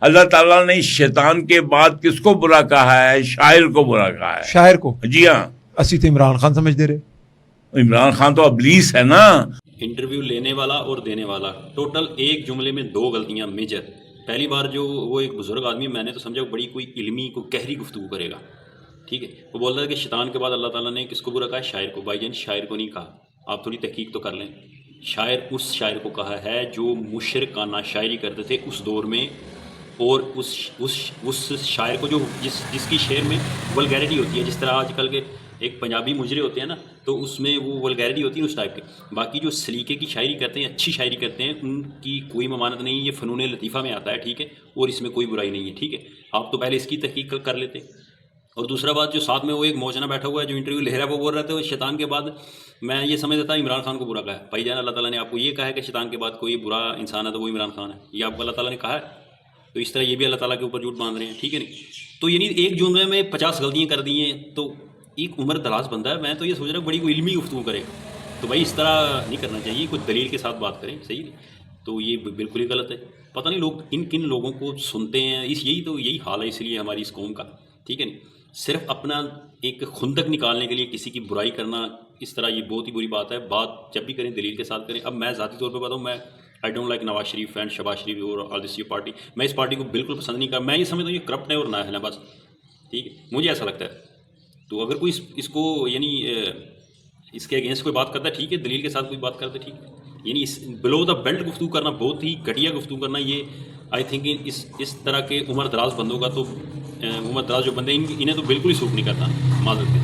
اللہ تعالیٰ نے شیطان کے بعد کس کو برا کہا ہے؟ شاعر کو برا کہا ہے. شاعر کو. جی ہاں. اسی تو عمران خان سمجھ دے رہے. عمران خان تو ابلیس ہے نا. انٹرویو لینے والا اور دینے والا ٹوٹل ایک جملے میں 2 غلطیاں میجر. پہلی بار جو وہ ایک بزرگ آدمی، میں نے تو سمجھا بڑی کوئی علمی کوئی گہری گفتگو کرے گا، ٹھیک ہے، وہ بول رہا ہے کہ شیطان کے بعد اللہ تعالیٰ نے کس کو برا کہا ہے؟ شاعر کو. بھائی جان شاعر کو نہیں کہا، آپ تھوڑی تحقیق تو کر لیں. شاعر اس شاعر کو کہا ہے جو مشرکانہ شاعری کرتے تھے اس دور میں، اور اس شاعر کو جو جس کی شعر میں ولگیرٹی ہوتی ہے، جس طرح آج کل کے ایک پنجابی مجرے ہوتے ہیں نا، تو اس میں وہ ولگیرٹی ہوتی ہے اس ٹائپ کے. باقی جو سلیقے کی شاعری کرتے ہیں، اچھی شاعری کرتے ہیں، ان کی کوئی ممانت نہیں. یہ فنون لطیفہ میں آتا ہے، ٹھیک ہے، اور اس میں کوئی برائی نہیں ہے، ٹھیک ہے. آپ تو پہلے اس کی تحقیق کر لیتے. اور دوسرا بات، جو ساتھ میں وہ ایک موجنا بیٹھا ہوا ہے جو انٹرویو لے رہا ہے، وہ بول رہا تھا شیطان کے بعد میں یہ سمجھ دیتا عمران خان کو برا کہا ہے. بھائی جان اللہ تعالیٰ نے آپ کو یہ کہا ہے کہ شیطان کے بعد کوئی برا انسان ہے تو وہ عمران خان ہے، یہ آپ کو اللہ تعالیٰ نے کہا ہے. تو اس طرح یہ بھی اللہ تعالیٰ کے اوپر جھوٹ باندھ رہے ہیں، ٹھیک ہے نہیں. تو یعنی ایک جملے میں 50 غلطیاں کر دی ہیں. تو ایک عمر دراز بندہ ہے، میں تو یہ سوچ رہا ہوں بڑی کوئی علمی گفتگو کرے. تو بھائی اس طرح نہیں کرنا چاہیے، کچھ دلیل کے ساتھ بات کریں، صحیح نہیں. تو یہ بالکل ہی غلط ہے. پتہ نہیں لوگ کن لوگوں کو سنتے ہیں. یہی حال ہے اس لیے ہماری اس قوم کا، ٹھیک ہے نہیں. صرف اپنا ایک خندق نکالنے کے لیے کسی کی برائی کرنا اس طرح، یہ بہت ہی بری بات ہے. بات جب بھی کریں دلیل کے ساتھ کریں. اب میں ذاتی طور پہ بتاؤں، میں I don't like Nawaz Sharif and Shahbaz Sharif اور آل دس پارٹی. میں اس پارٹی کو بالکل پسند نہیں کرتا. میں یہ سمجھتا ہوں یہ کرپٹ ہے اور نااہل ہے بس، ٹھیک ہے، مجھے ایسا لگتا ہے. تو اگر کوئی اس کو یعنی اس کے اگینسٹ کوئی بات کرتا ہے، ٹھیک ہے، دلیل کے ساتھ کوئی بات کرتا ہے، ٹھیک ہے. یعنی اس بلو دا بیلٹ گفتگو کرنا بہت ہی گھٹیا گفتگو کرنا، یہ آئی تھنک اس طرح کے عمر دراز بندوں کا، تو عمر دراز جو بندے انہیں تو بالکل ہی سوٹ نہیں کرتا، معذرت کے.